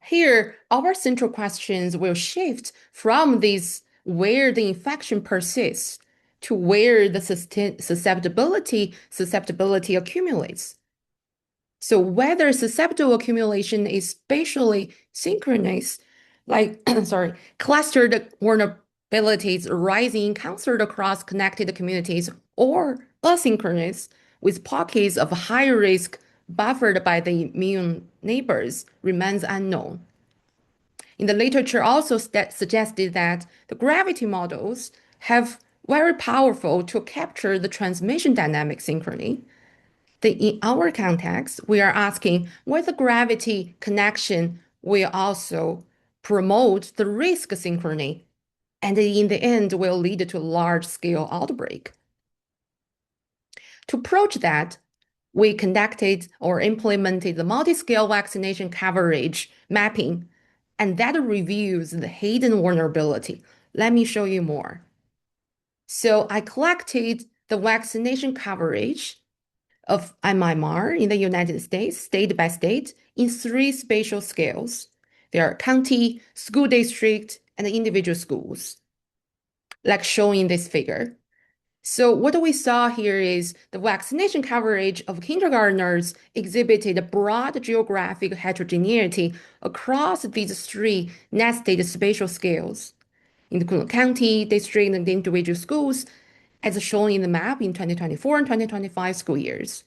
Here, our central questions will shift from this where the infection persists to where the susceptibility accumulates. So whether susceptible accumulation is spatially synchronous, like sorry, clustered vulnerabilities rising concert across connected communities, or asynchronous with pockets of high risk buffered by the immune neighbors remains unknown. In the literature also suggested that the gravity models have very powerful to capture the transmission dynamic synchrony. In our context, we are asking whether gravity connection will also promote the risk synchrony, and in the end will lead to large-scale outbreak. To approach that, we conducted or implemented the multiscale vaccination coverage mapping, and that reviews the hidden vulnerability. Let me show you more. So I collected the vaccination coverage of MMR in the United States, state by state, in three spatial scales. There are county, school district, and individual schools, like shown in this figure. So what we saw here is the vaccination coverage of kindergartners exhibited a broad geographic heterogeneity across these three nested spatial scales, including county, district, and individual schools, as shown in the map in 2024 and 2025 school years.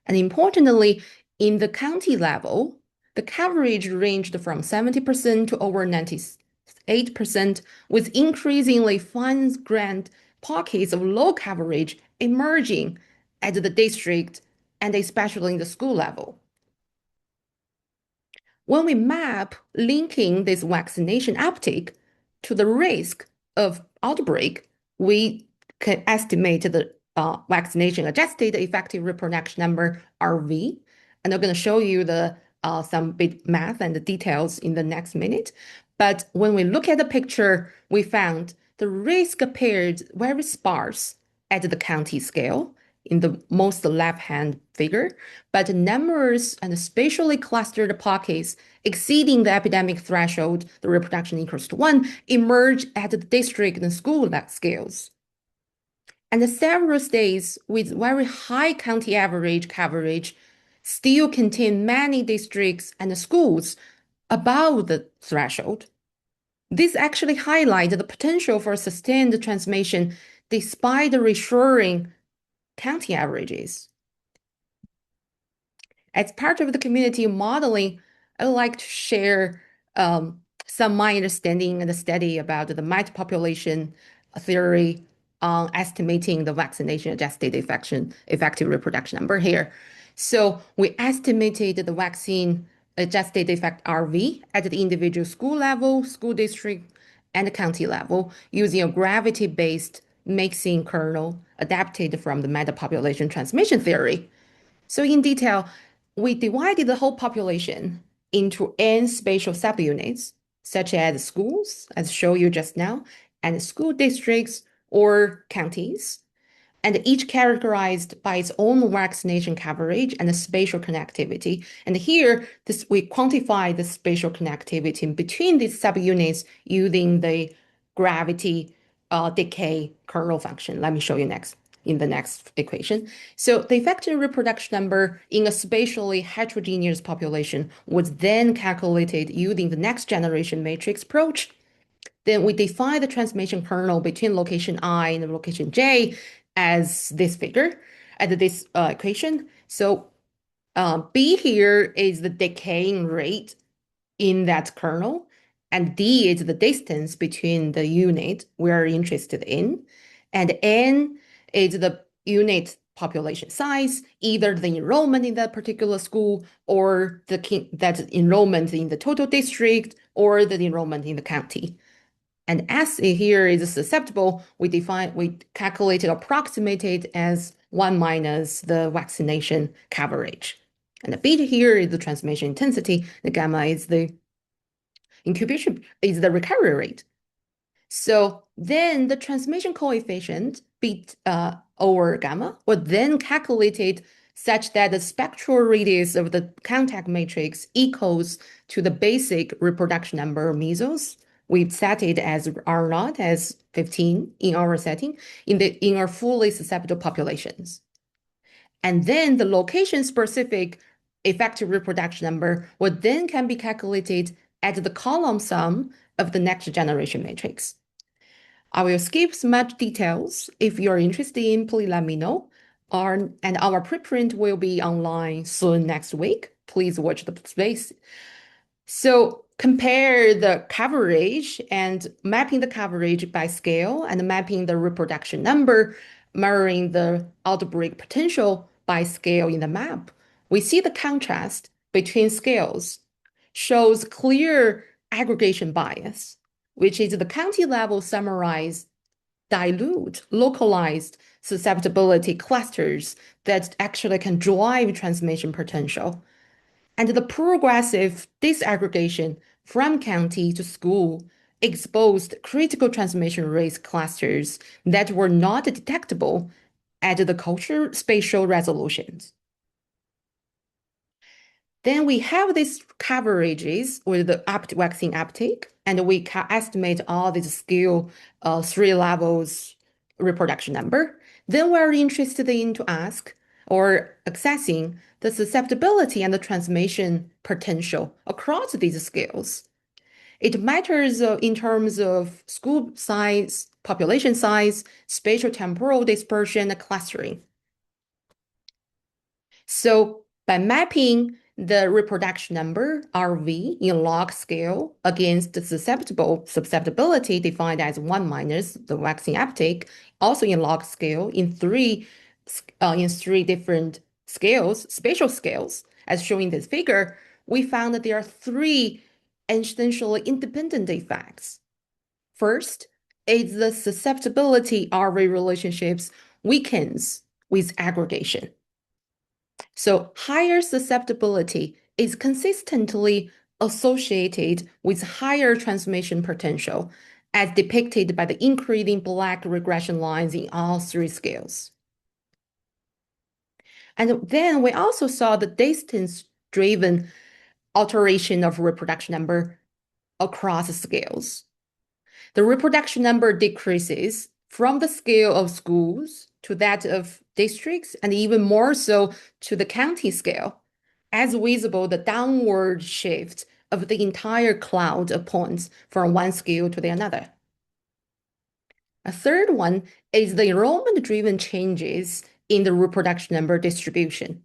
And importantly, in the county level, the coverage ranged from 70% to over 98%, with increasingly fine-grained pockets of low coverage emerging at the district and especially in the school level. When we map linking this vaccination uptake to the risk of outbreak, we can estimate the vaccination adjusted effective reproduction number RV. And I'm going to show you the some bit math and the details in the next minute. But when we look at the picture, we found the risk appeared very sparse at the county scale in the most left-hand figure, but numerous and spatially clustered pockets exceeding the epidemic threshold, the reproduction equals to 1, emerge at the district and school scales. And several states with very high county average coverage still contain many districts and schools above the threshold. This actually highlights the potential for sustained transmission despite the reassuring county averages. As part of the community modeling, I would like to share some my understanding and study about the MIDAS population theory on estimating the vaccination adjusted effective reproduction number here. So we estimated the vaccine adjusted effect RV at the individual school level, school district, and county level using a gravity-based mixing kernel adapted from the MIDAS population transmission theory. So in detail, we divided the whole population into n spatial subunits, such as schools, as shown you just now, and school districts or counties, and each characterized by its own vaccination coverage and spatial connectivity. And here, we quantify the spatial connectivity between these subunits using the gravity decay kernel function. Let me show you next in the next equation. So the effective reproduction number in a spatially heterogeneous population was then calculated using the next generation matrix approach. Then we define the transmission kernel between location I and location J as this figure, as this equation. So B here is the decaying rate in that kernel, and D is the distance between the unit we're interested in, and N is the unit population size, either the enrollment in that particular school or that enrollment in the total district or the enrollment in the county. And S here is susceptible. We calculated, approximated as 1 minus the vaccination coverage. And the beta here is the transmission intensity. The gamma is the incubation, is the recovery rate. So then the transmission coefficient over gamma was then calculated such that the spectral radius of the contact matrix equals to the basic reproduction number of measles. We've set it as R naught as 15 in our setting in our fully susceptible populations. And then the location-specific effective reproduction number would then can be calculated at the column sum of the next generation matrix. I will skip much details. If you're interested in, please let me know. And our preprint will be online soon next week. Please watch the space. So compare the coverage and mapping the coverage by scale and mapping the reproduction number, mirroring the outbreak potential by scale in the map. We see the contrast between scales shows clear aggregation bias, which is the county level summarized dilute localized susceptibility clusters that actually can drive transmission potential. And the progressive disaggregation from county to school exposed critical transmission risk clusters that were not detectable at the culture spatial resolutions. Then we have these coverages with the vaccine uptake, and we can estimate all these scale 3 levels reproduction number. Then we're interested in to ask or accessing the susceptibility and the transmission potential across these scales. It matters in terms of school size, population size, spatial temporal dispersion, and clustering. So by mapping the reproduction number, RV, in log scale against the susceptibility defined as 1 minus the vaccine uptake, also in log scale in three different scales, spatial scales, as shown in this figure, we found that there are 3 essentially independent effects. First is the susceptibility RV relationships weakens with aggregation. So higher susceptibility is consistently associated with higher transmission potential, as depicted by the increasing black regression lines in all 3 scales. And then we also saw the distance-driven alteration of reproduction number across scales. The reproduction number decreases from the scale of schools to that of districts, and even more so to the county scale, as visible the downward shift of the entire cloud of points from one scale to the another. A third one is the enrollment-driven changes in the reproduction number distribution.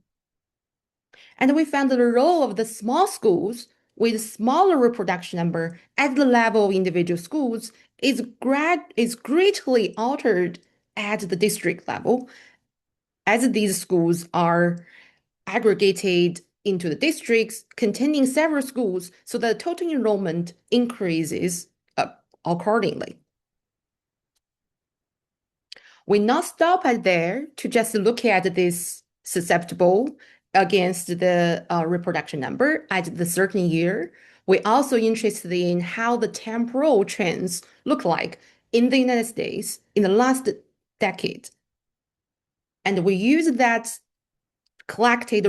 And we found the role of the small schools with smaller reproduction number at the level of individual schools is greatly altered at the district level, as these schools are aggregated into the districts containing several schools, so the total enrollment increases accordingly. We not stop at there to just look at this susceptible against the reproduction number at the certain year. We're also interested in how the temporal trends look like in the United States in the last decade. And we use that collected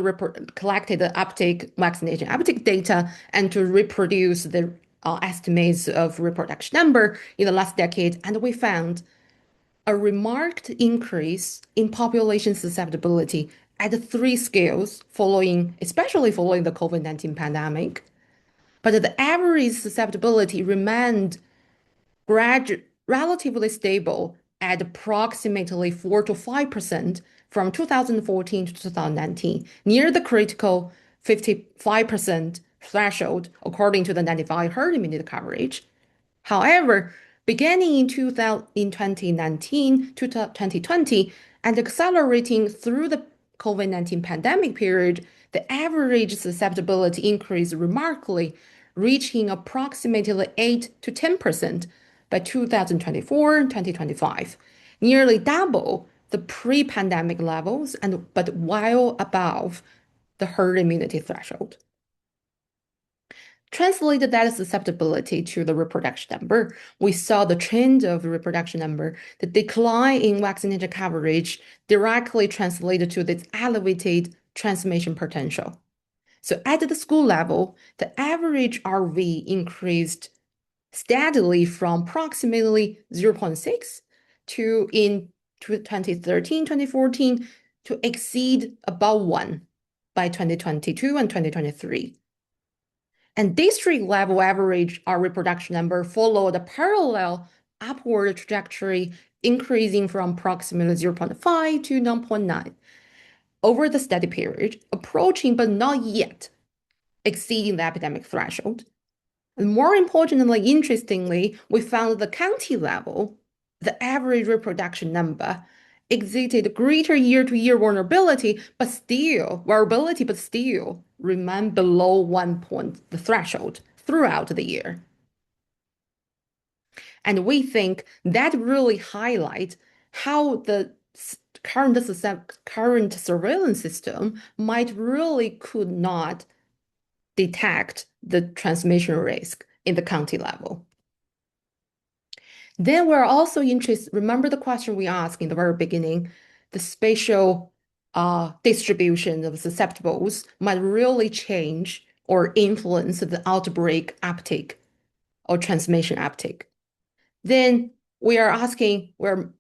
vaccination uptake data and to reproduce the estimates of reproduction number in the last decade. And we found a remarked increase in population susceptibility at 3 scales especially following the COVID-19 pandemic. But the average susceptibility remained relatively stable at approximately 4 to 5% from 2014 to 2019, near the critical 55% threshold according to the 95 herd immunity coverage. However, beginning in 2019 to 2020 and accelerating through the COVID-19 pandemic period, the average susceptibility increased remarkably, reaching approximately 8 to 10% by 2024 and 2025, nearly double the pre-pandemic levels, but well above the herd immunity threshold. translated that susceptibility to the reproduction number. We saw the trend of the reproduction number. The decline in vaccination coverage directly translated to this elevated transmission potential. So at the school level, the average RV increased steadily from approximately 0.6 to in 2013, 2014 to exceed about 1 by 2022 and 2023. And district level average reproduction number followed a parallel upward trajectory, increasing from approximately 0.5 to 9.9 over the study period, approaching but not yet exceeding the epidemic threshold. And more importantly, interestingly, we found the county level, the average reproduction number exhibited greater year-to-year vulnerability, but still remain below 1 point the threshold throughout the year. And we think that really highlights how the current surveillance system might really could not detect the transmission risk in the county level. Then we're also interested, remember the question we asked in the very beginning, the spatial distribution of susceptibles might really change or influence the outbreak uptake or transmission uptake. Then we're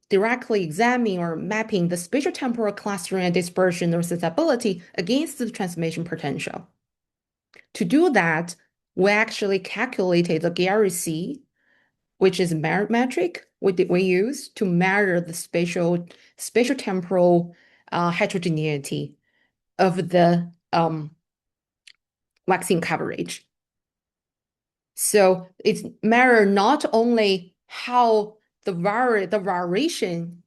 directly examining or mapping the spatial temporal clustering and dispersion or susceptibility against the transmission potential. To do that, we actually calculated the Gary C, which is a metric we use to measure the spatial temporal heterogeneity of the vaccine coverage. So it's measure not only how the variation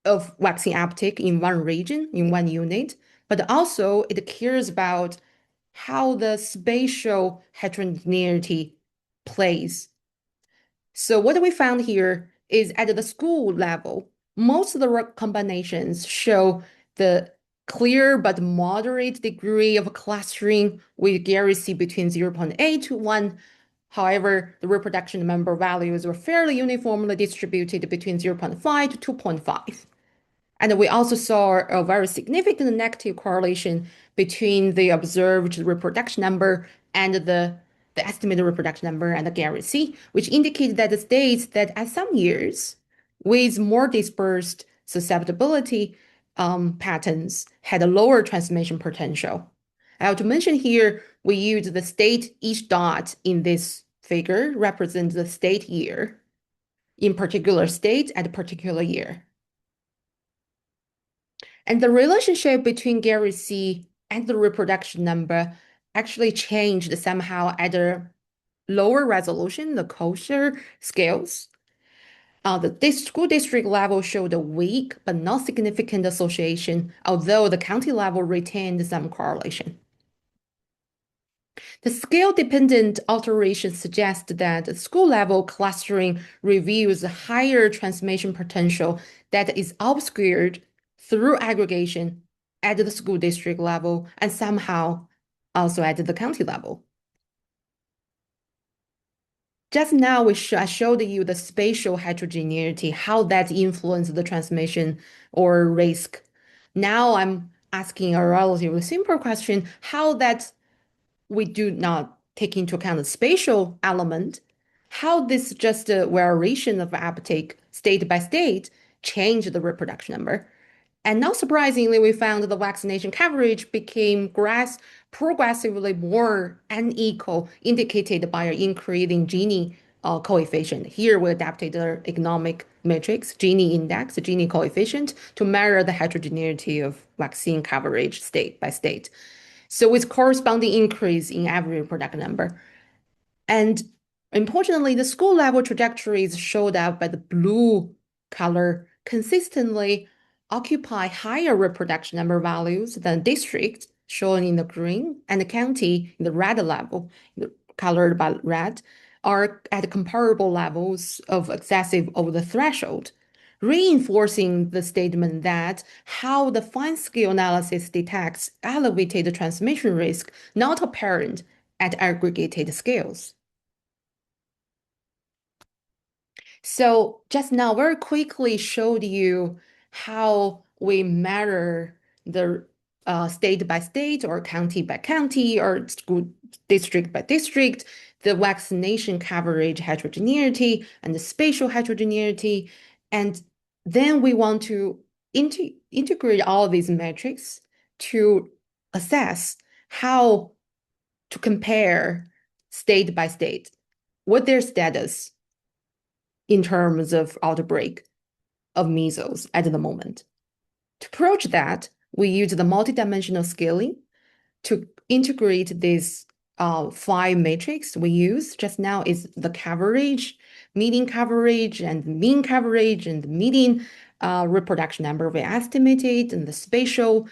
of vaccine uptake in one region, in one unit, but also it cares about how the spatial heterogeneity plays. So what we found here is at the school level, most of the combinations show the clear but moderate degree of clustering with Gary C between 0.8 to 1. However, the reproduction number values were fairly uniformly distributed between 0.5 to 2.5. And we also saw a very significant negative correlation between the observed reproduction number and the estimated reproduction number and the Gary C, which indicated that the states that at some years with more dispersed susceptibility patterns had a lower transmission potential. I have to mention here, we use the state, each dot in this figure represents the state year in particular state at a particular year. And the relationship between Gary C and the reproduction number actually changed somehow at a lower resolution, the kosher scales. The school district level showed a weak but not significant association, although the county level retained some correlation. The scale-dependent alteration suggests that school-level clustering reveals a higher transmission potential that is obscured through aggregation at the school district level and somehow also at the county level. Just now, I showed you the spatial heterogeneity, how that influences the transmission or risk. Now I'm asking a relatively simple question, how that we do not take into account the spatial element, how this just a variation of uptake state by state change the reproduction number. And not surprisingly, we found the vaccination coverage became progressively more unequal, indicated by an increasing Gini coefficient. Here we adapted the economic matrix, Gini index, the Gini coefficient, to measure the heterogeneity of vaccine coverage state by state. So with corresponding increase in average reproduction number. And importantly, the school level trajectories showed up by the blue color consistently occupy higher reproduction number values than districts shown in the green and the county in the red level, colored by red, are at comparable levels of excessive over the threshold, reinforcing the statement that how the fine scale analysis detects elevated transmission risk not apparent at aggregated scales. So just now, very quickly showed you how we measure the state by state or county by county or school district by district, the vaccination coverage heterogeneity and the spatial heterogeneity. And then we want to integrate all these metrics to assess how to compare state by state, what their status in terms of outbreak of measles at the moment. To approach that, we use the multidimensional scaling to integrate these five matrix we use just now is the coverage, median coverage, and mean coverage, and the median reproduction number we estimated, and the spatial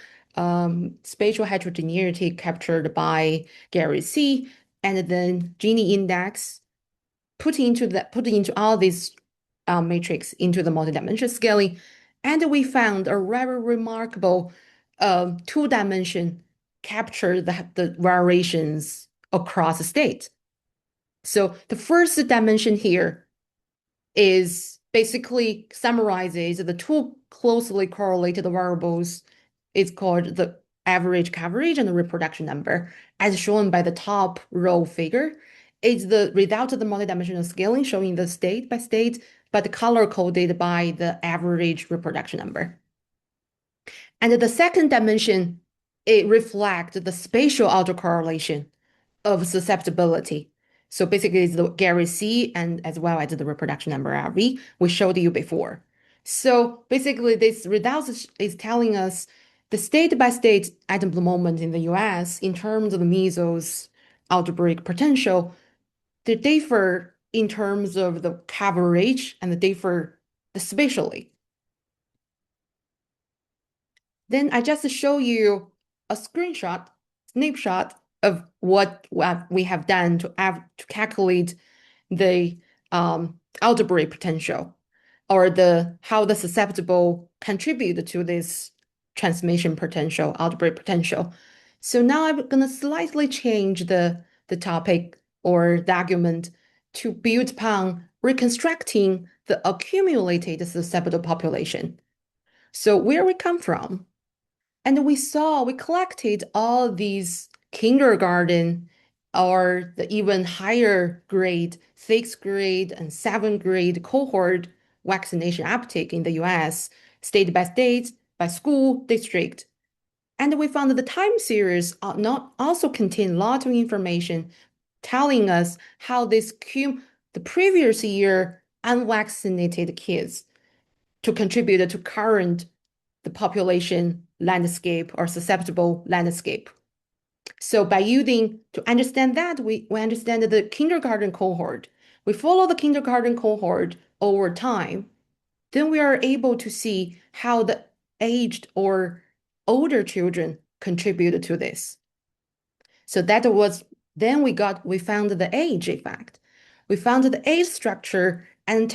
heterogeneity captured by Gary C, and then Gini index put into all these matrix into the multidimensional scaling, and we found a very remarkable two-dimension capture the variations across the state. So the first dimension here is basically summarizes the two closely correlated variables. It's called the average coverage and the reproduction number, as shown by the top row figure. It's the result of the multidimensional scaling showing the state by state, but color coded by the average reproduction number. And the second dimension, it reflects the spatial autocorrelation of susceptibility. So basically, it's the Gary C and as well as the reproduction number RV we showed you before. So basically, this results is telling us the state by state at the moment in the US in terms of the measles outbreak potential, they differ in terms of the coverage and they differ spatially. Then I just show you a snapshot of what we have done to calculate the outbreak potential or how the susceptible contribute to this transmission potential, outbreak potential. So now I'm going to slightly change the topic or the argument to build upon reconstructing the accumulated susceptible population. So where we come from, and we collected all these kindergarten or the even higher grade, sixth grade and seventh grade cohort vaccination uptake in the US, state by state, by school, district. And we found that the time series not also contain a lot of information telling us how the previous year unvaccinated kids to contribute to current the population landscape or susceptible landscape. So by to understand that, we understand the kindergarten cohort. We follow the kindergarten cohort over time. Then we are able to see how the aged or older children contribute to this. So then we found the age effect. We found the age structure and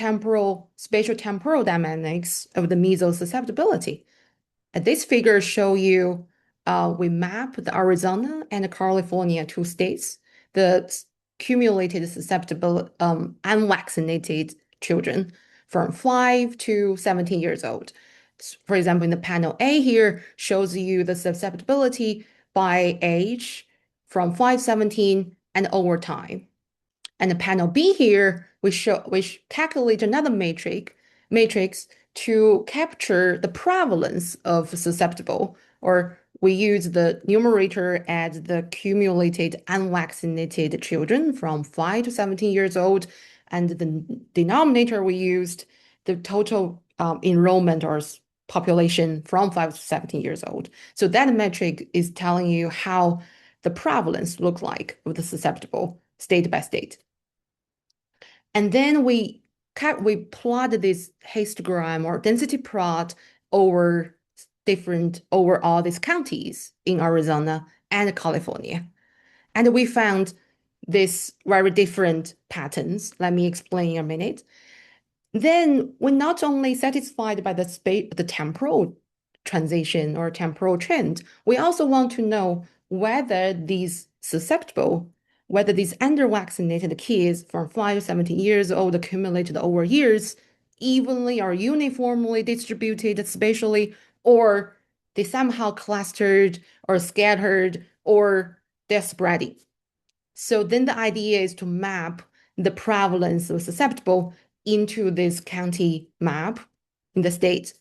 spatial temporal dynamics of the measles susceptibility. This figure show you we map the Arizona and California two states, the cumulated susceptible unvaccinated children from 5 to 17 years old. For example, in the panel A here shows you the susceptibility by age from 5 to 17 and over time. And the panel B here, we calculate another matrix to capture the prevalence of susceptible, or we use the numerator as the cumulated unvaccinated children from 5 to 17 years old, and the denominator we used the total enrollment or population from 5 to 17 years old. So that metric is telling you how the prevalence look like of the susceptible state by state. And then we plot this histogram or density plot over all these counties in Arizona and California. And we found these very different patterns. Let me explain in a minute. Then we're not only satisfied by the temporal transition or temporal trend, we also want to know whether these susceptible whether these under-vaccinated kids from 5 to 17 years old accumulated over years evenly or uniformly distributed spatially, or they somehow clustered or scattered or they're spreading. So then the idea is to map the prevalence of susceptible into this county map in the state.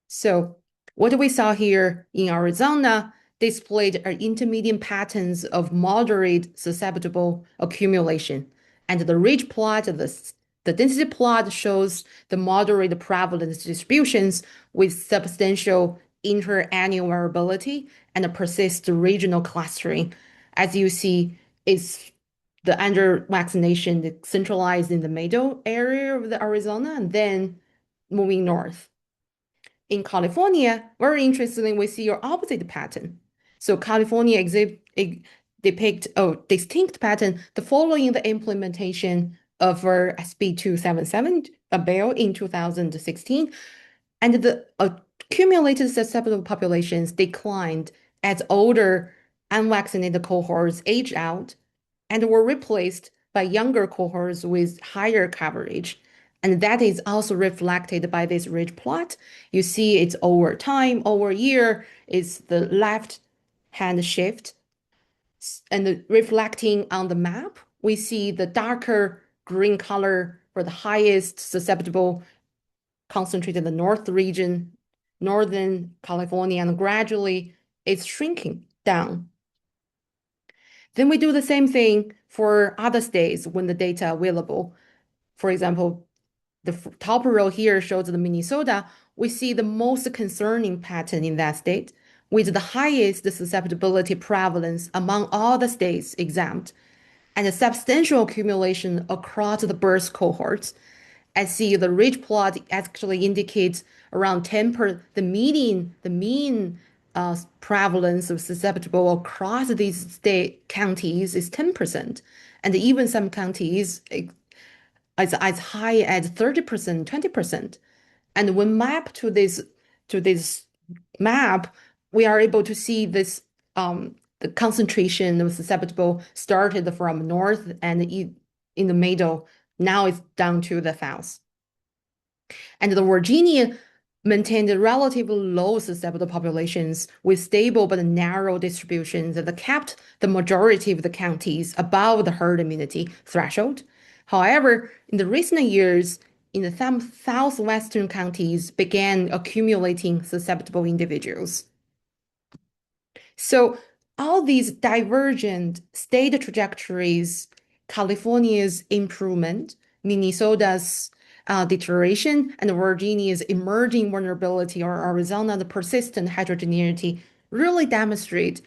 So what we saw here in Arizona displayed are intermediate patterns of moderate susceptible accumulation. And the ridge plot, the density plot shows the moderate prevalence distributions with substantial interannual variability and persist regional clustering. As you see, it's the under vaccination centralized in the middle area of the Arizona and then moving north. In California, very interestingly, we see your opposite pattern. So California depict a distinct pattern the following the implementation of SB 277, a bill in 2016, and the accumulated susceptible populations declined as older unvaccinated cohorts aged out and were replaced by younger cohorts with higher coverage. And that is also reflected by this ridge plot. You see it's over time, over year, is the left hand shift. And reflecting on the map, we see the darker green color for the highest susceptible concentrated in the north region, Northern California, and gradually it's shrinking down. Then we do the same thing for other states when the data available. For example, the top row here shows the Minnesota. We see the most concerning pattern in that state with the highest susceptibility prevalence among all the states exempt and a substantial accumulation across the birth cohorts. I see the ridge plot actually indicates around 10 per the mean prevalence of susceptible across these state counties is 10%. And even some counties as high as 30%, 20%. And when mapped to this map, we are able to see this the concentration of susceptible started from north and in the middle. Now it's down to the south. And the Virginia maintained relatively low susceptible populations with stable but narrow distributions that kept the majority of the counties above the herd immunity threshold. However, in the recent years, in some southwestern counties began accumulating susceptible individuals. So all these divergent state trajectories, California's improvement, Minnesota's deterioration, and Virginia's emerging vulnerability, or Arizona's persistent heterogeneity, really demonstrate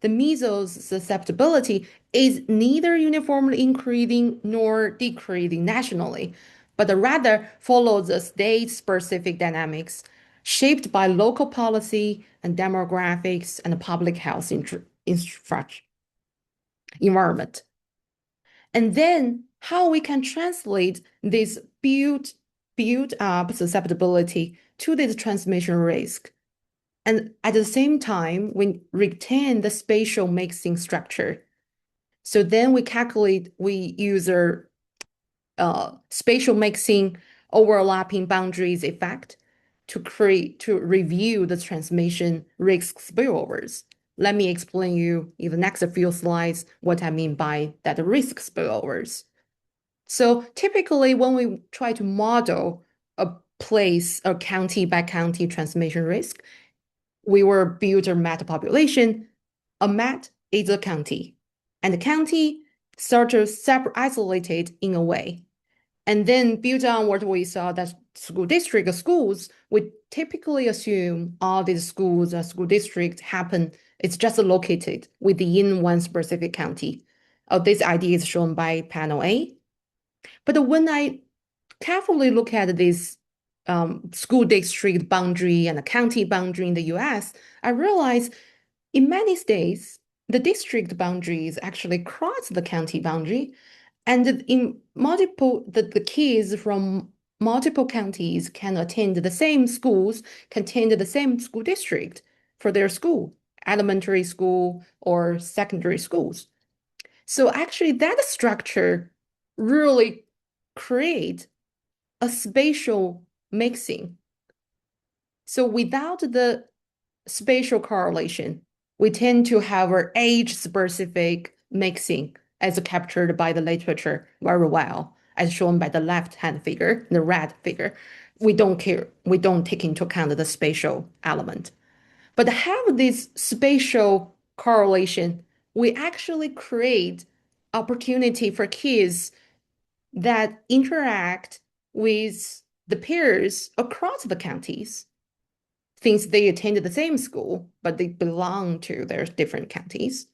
the measles susceptibility is neither uniformly increasing nor decreasing nationally, but rather follows the state-specific dynamics shaped by local policy and demographics and public health infrastructure environment. And then how we can translate this built up susceptibility to this transmission risk. And at the same time, we retain the spatial mixing structure. So then we use a spatial mixing overlapping boundaries effect to review the transmission risk spillovers. Let me explain you in the next few slides what I mean by that risk spillovers. So typically when we try to model a place, a county by county transmission risk, we will build a MET population. A MET is a county, and the county sort of isolated in a way. And then build on what we saw that schools, we typically assume all these schools or school districts happen, it's just located within one specific county. This idea is shown by panel A. But when I carefully look at this school district boundary and the county boundary in the US, I realize in many states, the district boundaries actually cross the county boundary. And in the kids from multiple counties can attend the same schools, can attend the same school district for their school, elementary school or secondary schools. So actually that structure really create a spatial mixing. So without the spatial correlation, we tend to have our age-specific mixing as captured by the literature very well, as shown by the left-hand figure, the red figure. We don't care, we don't take into account the spatial element. But have this spatial correlation, we actually create opportunity for kids that interact with the peers across the counties since they attended the same school, but they belong to their different counties.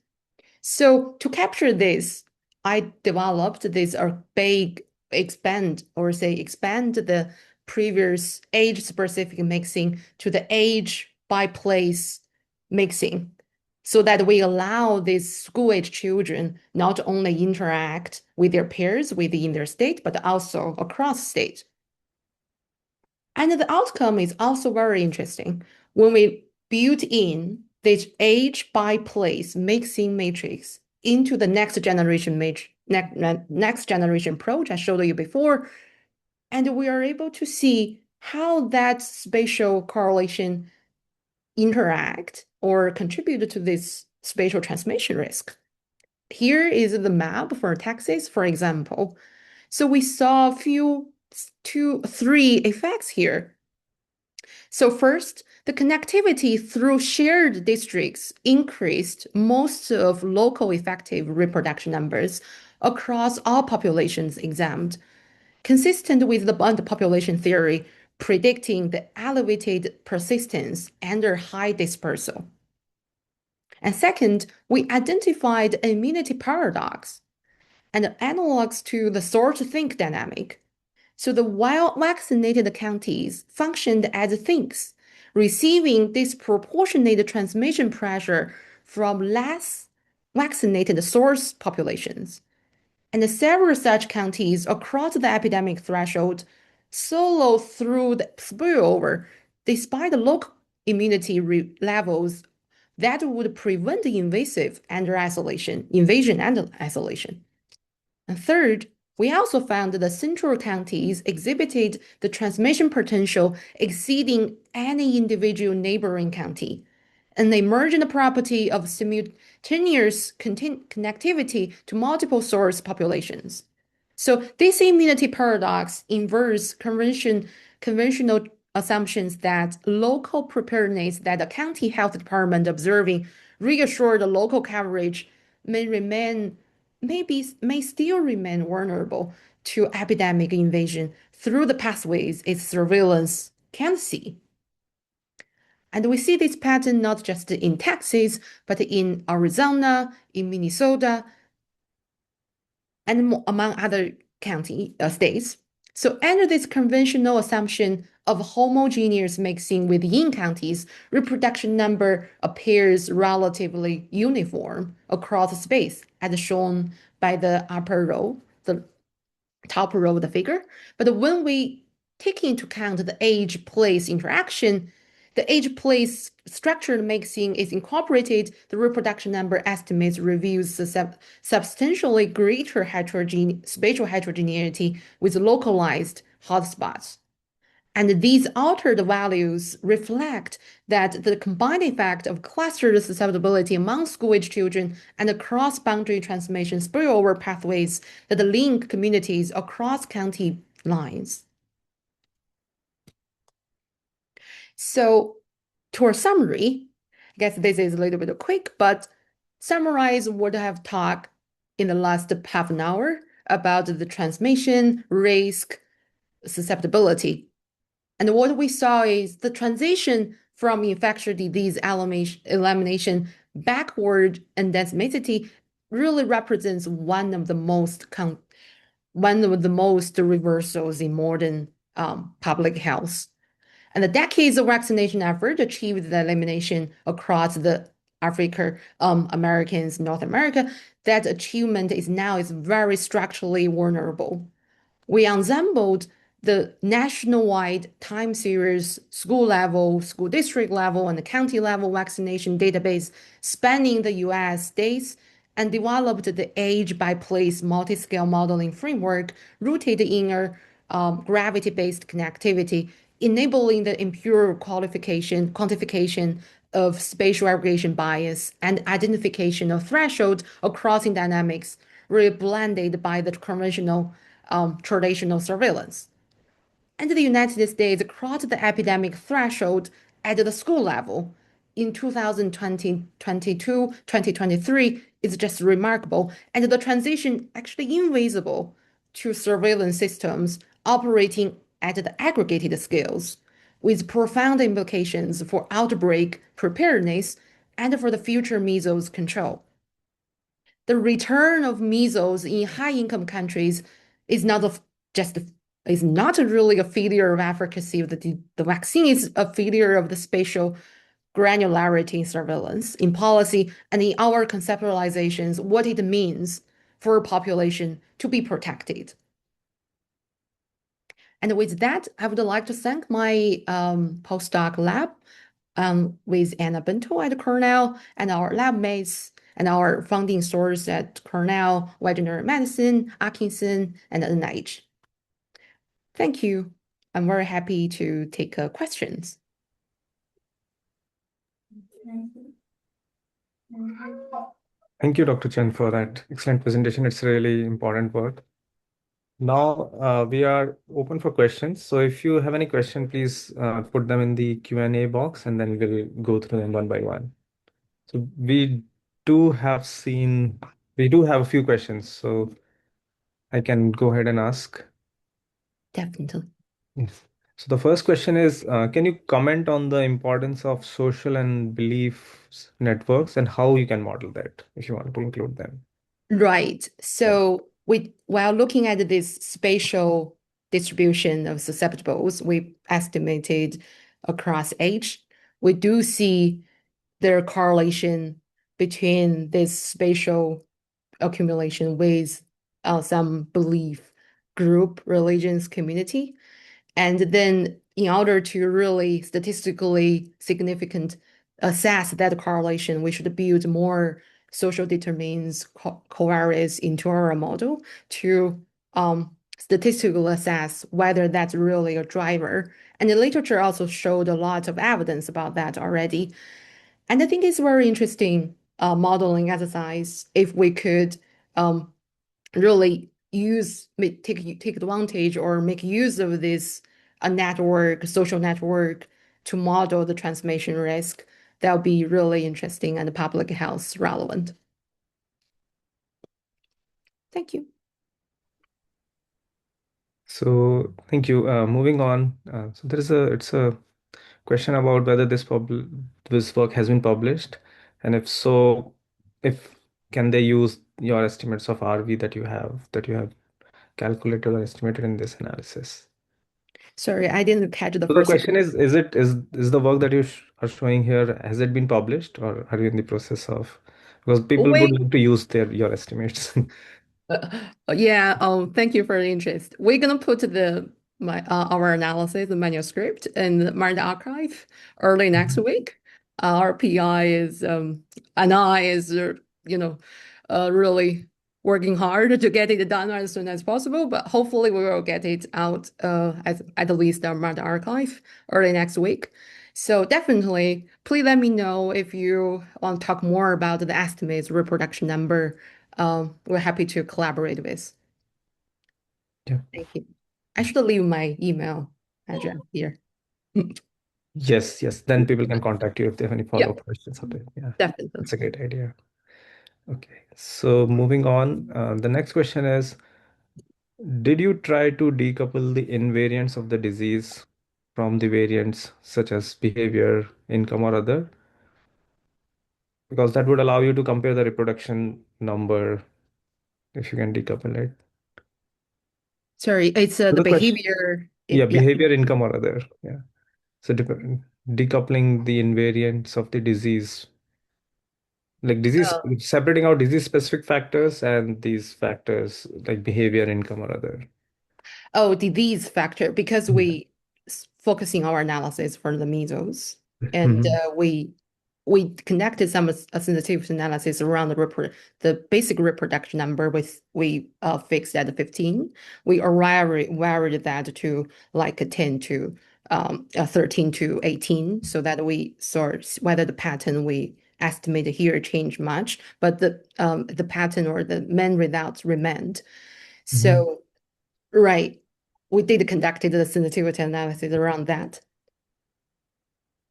So to capture this, I developed this big expand the previous age-specific mixing to the age by place mixing so that we allow these school-age children not only interact with their peers within their state, but also across state. And the outcome is also very interesting. When we build in this age by place mixing matrix into the next generation approach I showed you before, and we are able to see how that spatial correlation interact or contribute to this spatial transmission risk. Here is the map for Texas, for example. So we saw three effects here. So first, the connectivity through shared districts increased most of local effective reproduction numbers across all populations examined, consistent with the bond population theory predicting the elevated persistence under high dispersal. And second, we identified immunity paradox and analogs to the sort-think dynamic. So the well-vaccinated counties functioned as sinks, receiving disproportionate transmission pressure from less vaccinated source populations. And several such counties across the epidemic threshold solo through the spillover despite the local immunity levels that would prevent invasion and isolation. And third, we also found that the central counties exhibited the transmission potential exceeding any individual neighboring county, an emergent property of simultaneous connectivity to multiple source populations. So this immunity paradox inverts conventional assumptions that local preparedness that the county health department observing reassured local coverage may still remain vulnerable to epidemic invasion through the pathways its surveillance can see. And we see this pattern not just in Texas, but in Arizona, in Minnesota, and among other states. So under this conventional assumption of homogeneous mixing within counties, reproduction number appears relatively uniform across space, as shown by the upper row, the top row of the figure. But when we take into account the age-place interaction, the age-place structured mixing is incorporated, the reproduction number estimates reveals substantially greater spatial heterogeneity with localized hotspots. And these altered values reflect that the combined effect of clustered susceptibility among school-age children and cross-boundary transmission spillover pathways that link communities across county lines. So, to our summary, I guess this is a little bit quick, but summarize what I have talked in the last half an hour about the transmission, risk, susceptibility. And what we saw is the transition from infectious disease elimination backward endemicity really represents one of the most reversals in modern public health. And the decades of vaccination effort achieved the elimination across the Africa, Americans, North America. That achievement is very structurally vulnerable. We assembled the nationwide time series, school level, school district level, and the county level vaccination database spanning the US states and developed the age-by-place multiscale modeling framework rooted in a gravity-based connectivity, enabling the empirical quantification of spatial aggregation bias and identification of threshold or crossing dynamics, really blended by the conventional traditional surveillance. And the United States crossed the epidemic threshold at the school level in 2020, 2023 is just remarkable. And the transition actually invisible to surveillance systems operating at the aggregated scales with profound implications for outbreak preparedness and for the future measles control. The return of measles in high-income countries is not just is not really a failure of efficacy of the vaccine. Is a failure of the spatial granularity in surveillance, in policy, and in our conceptualizations, what it means for a population to be protected. And with that, I would like to thank my postdoc lab with Anna Bento at Cornell and our lab mates and our funding source at Cornell, Wegener Medicine, Atkinson, and NIH. Thank you. I'm very happy to take questions. Thank you, Dr. Chen, for that excellent presentation. It's really important work. Now we are open for questions. So if you have any question, please put them in the Q&A box and then we'll go through them one by one. So we do have a few questions, so I can go ahead and ask. Definitely. Yes. So the first question is, can you comment on the importance of social and beliefs networks and how you can model that if you want to include them? Right. Yeah. So while looking at this spatial distribution of susceptibles, we estimated across age, we do see their correlation between this spatial accumulation with some belief group, religions, community. And then in order to really statistically significant assess that correlation, we should build more social determinants covariates into our model to statistically assess whether that's really a driver. And the literature also showed a lot of evidence about that already. And I think it's very interesting modeling exercise if we could really take advantage or make use of this social network to model the transmission risk. That would be really interesting and public health relevant. Thank you. So thank you. Moving on. So it's a question about whether this work has been published, and if so, if can they use your estimates of RV that you have calculated or estimated in this analysis? Sorry, I didn't catch the So the first. question is the work that you are showing here, has it been published or are you in the process of, because people would We like to use your estimates. Yeah, thank you for the interest. We're gonna put our analysis, the manuscript, in the MIDAS archive early next week. Our PI is and I is really working hard to get it done as soon as possible, but hopefully we will get it out at least our MIDAS archive early next week. So definitely, please let me know if you want to talk more about the estimates reproduction number. We're happy to collaborate with. Yeah. Thank you. I should leave my email address here. Yes, yes. Then people can contact you if they have any Yeah, follow-up questions about it. Yeah, definitely. that's a great idea. Okay, so moving on, the next question is, did you try to decouple the invariants of the disease from the variants such as behavior, income, or other? Because that would allow you to compare the reproduction number if you can decouple it. Sorry, it's So the the question, behavior. yeah, Yeah. behavior, income, or other. Yeah. So decoupling the invariants of the disease, like disease, Uh, separating out disease specific factors and these factors like behavior, income, or other. oh, disease factor, because Yeah. we focusing our analysis for the measles, and Mhm. we we conducted some sensitivity analysis around the basic reproduction number with we fixed at 15. We varied that to like a 10 to 13 to 18 so that we sort whether the pattern we estimate here changed much, but the pattern or the main results remained. Mhm. So right, we did conducted the sensitivity analysis around that.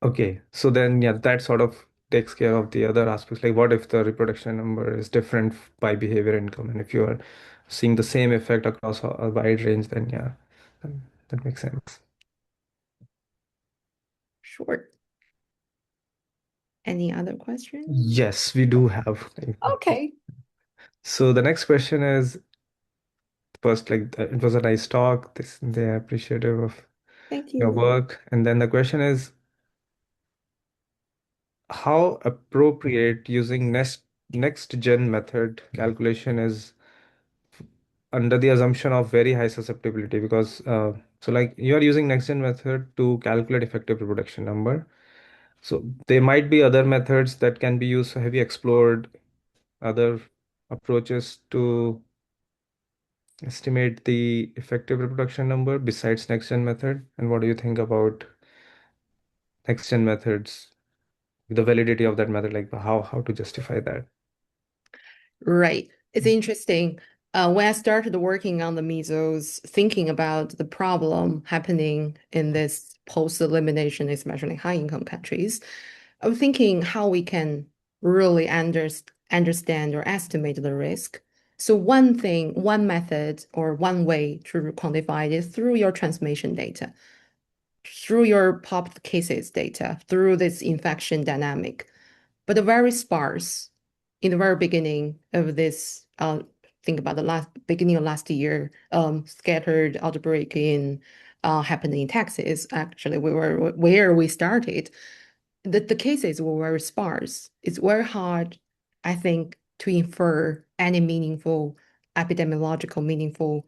Okay, so then yeah, that sort of takes care of the other aspects. Like, what if the reproduction number is different by behavior income, and if you are seeing the same effect across a wide range, then yeah, that makes sense. Sure. Any other questions? Yes, we do have. Okay. So the next question is first, like, it was a nice talk. They're appreciative of Thank your you. work, and then the question is, how appropriate using next gen method calculation is under the assumption of very high susceptibility, because so like you are using next gen method to calculate effective reproduction number, so there might be other methods that can be used. So have you explored other approaches to estimate the effective reproduction number besides next gen method, and what do you think about next gen methods, the validity of that method, like how to justify that? Right. It's interesting. When I started working on the measles, thinking about the problem happening in this post-elimination, especially high-income countries, I was thinking how we can really understand or estimate the risk. So one method or one way to quantify it is through your transmission data, through your popped cases data, through this infection dynamic, but very sparse in the very beginning of this. Think about the last beginning of last year, scattered outbreak in happening in Texas. Actually, we were where we started. The cases were very sparse. It's very hard, I think, to infer any meaningful epidemiological meaningful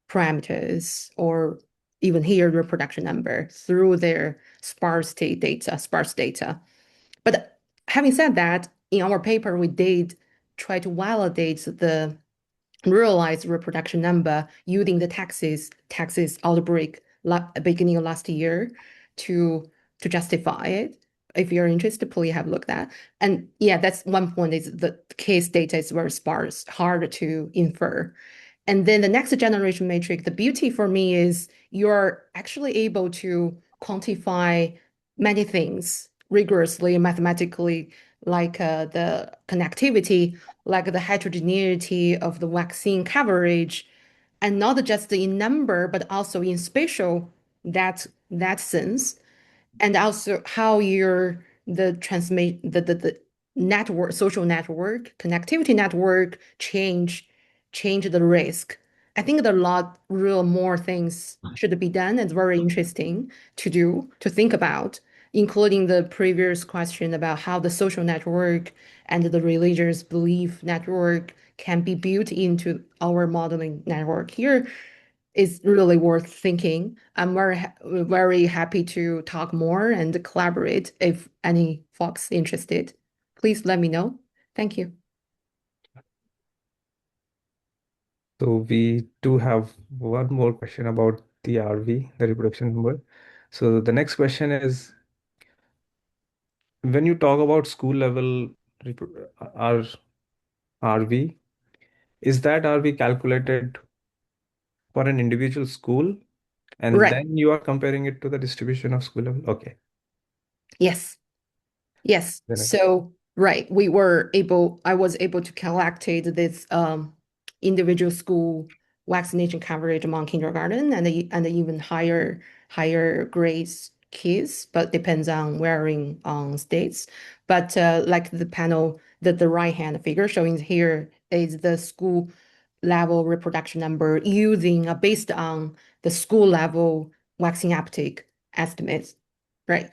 parameters or even here reproduction number through their sparse data. But having said that, in our paper, we did try to validate the realized reproduction number using the Texas outbreak beginning of last year to justify it. If you're interested, please have a look at that. And yeah, that's one point is the case data is very sparse, hard to infer. And then the next generation matrix, the beauty for me is you're actually able to quantify many things rigorously mathematically, like the connectivity, like the heterogeneity of the vaccine coverage, and not just in number, but also in spatial that sense and also how your the transmit the network social network connectivity network change the risk. I think there are a lot real more things should be done. It's very interesting to do to think about, including the previous question about how the social network and the religious belief network can be built into our modeling network here is really worth thinking. I'm very happy to talk more and collaborate if any folks interested. Please let me know. Thank you. So we do have one more question about the RV, the reproduction number. So the next question is, when you talk about school level R RV, is that RV calculated for an individual school, and Right. then you are comparing it to the distribution of school level? Okay. Yes. Yes. Then So, right, I was able to collect this individual school vaccination coverage among kindergarten and even higher grades kids, but depends on varying on states. But like the panel, the right hand figure showing here is the school level reproduction number using based on the school level vaccine uptake estimates. Right.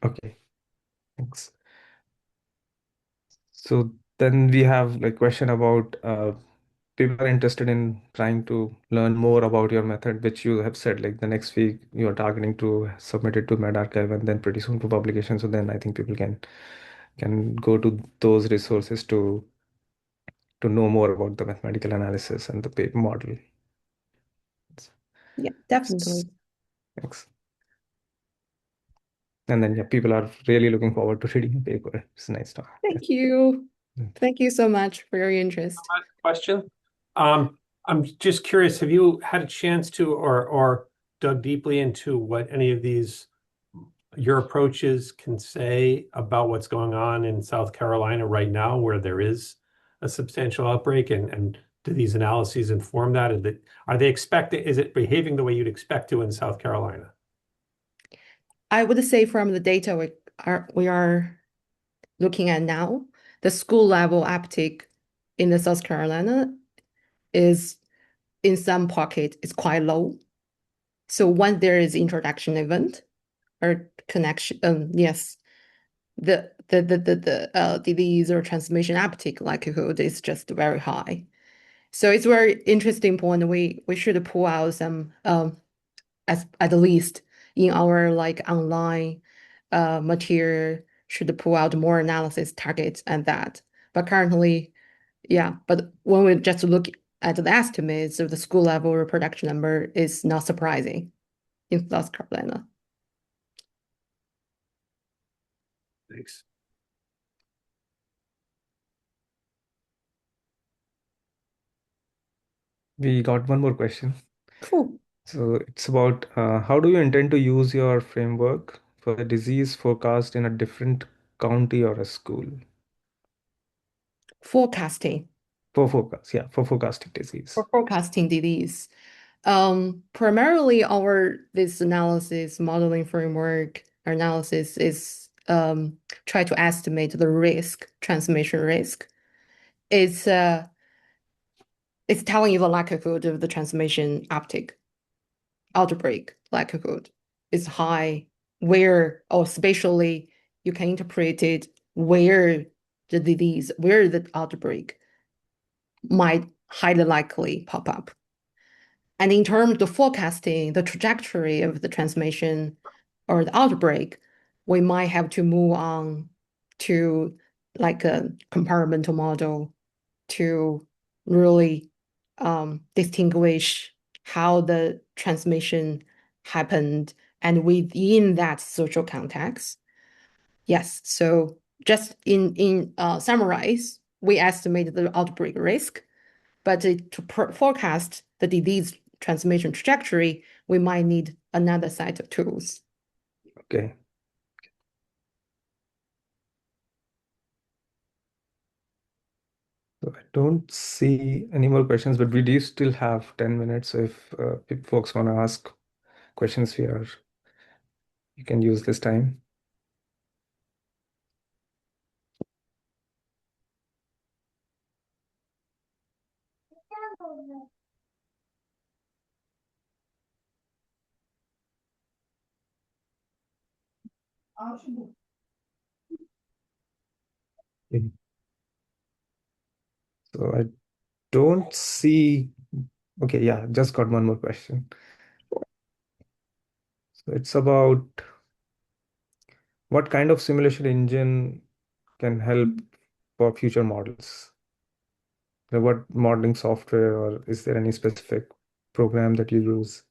okay, thanks. So then we have like question about people are interested in trying to learn more about your method, which you have said, like the next week you're targeting to submit it to medRxiv and then pretty soon for publication. So then I think people can go to those resources to know more about the mathematical analysis and the paper model. Yeah, definitely. Thanks. And then yeah, people are really looking forward to reading the paper. It's nice to yeah. Thank you. Mm. Thank you so much for your interest. Question. I'm just curious, have you had a chance to or dug deeply into what any of these your approaches can say about what's going on in South Carolina right now, where there is a substantial outbreak, and do these analyses inform that? Is it behaving the way you'd expect to in South Carolina? I would say from the data we are looking at now, the school level uptake in the South Carolina is in some pocket is quite low. So when there is introduction event or connection, yes, the disease or transmission uptake likelihood is just very high. So it's very interesting point. We should pull out some as at least in our like online material should pull out more analysis targets and that. But currently, yeah. But when we just look at the estimates of the school level reproduction number is not surprising in South Carolina. Thanks. We got one more question. Cool. So it's about how do you intend to use your framework for the disease forecast in a different county or a school? Forecasting. For forecast, yeah, for forecasting disease. For forecasting disease. Primarily our this analysis modeling framework analysis is try to estimate the risk, transmission risk. It's telling you the likelihood of the transmission uptake, outbreak likelihood is high, where or spatially you can interpret it where the disease, where the outbreak might highly likely pop up. And in terms of forecasting the trajectory of the transmission or the outbreak, we might have to move on to like a compartmental model to really distinguish how the transmission happened and within that social context. Yes, so just in summarize, we estimate the outbreak risk, but to forecast the disease transmission trajectory, we might need another set of tools. Okay. So I don't see any more questions, but we do still have 10 minutes. So if folks want to ask questions, you can use this time. Okay. So I don't see. Okay, yeah, just got one more question. So it's about what kind of simulation engine can help for future models? What modeling software, or is there any specific program that you use?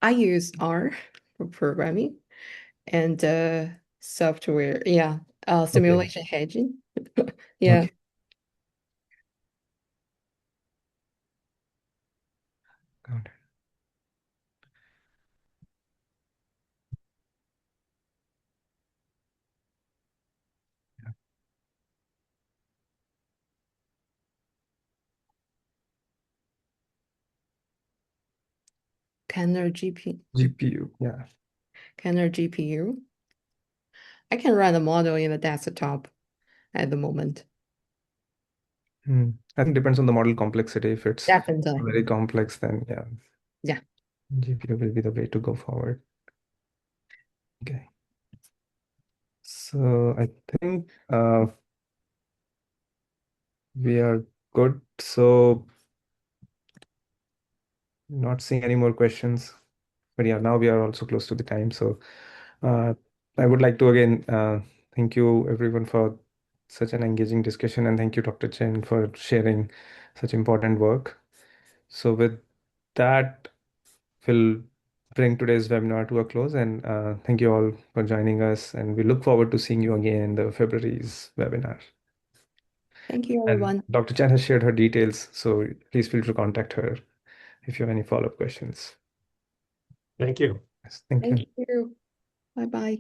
I use R for programming and software, yeah, Okay. simulation hedging. Yeah, Okay. Got it. Canner GP, GPU, yeah. Canner GPU. I can run the model in the desktop at the moment. I think depends on the model complexity. If it's Definitely. very complex, then yeah, Yeah. GPU will be the way to go forward. Okay. So I think we are Good. So not seeing any more questions. But yeah, now we are also close to the time. So I would like to again thank you everyone for such an engaging discussion, and thank you, Dr. Chen, for sharing such important work. So with that, we'll bring today's webinar to a close, and thank you all for joining us, and we look forward to seeing you again in the February's webinar. Thank you, And everyone. Dr. Chan has shared her details, so please feel free to contact her if you have any follow-up questions. Thank you. Yes, thank Thank you. you. Bye-bye.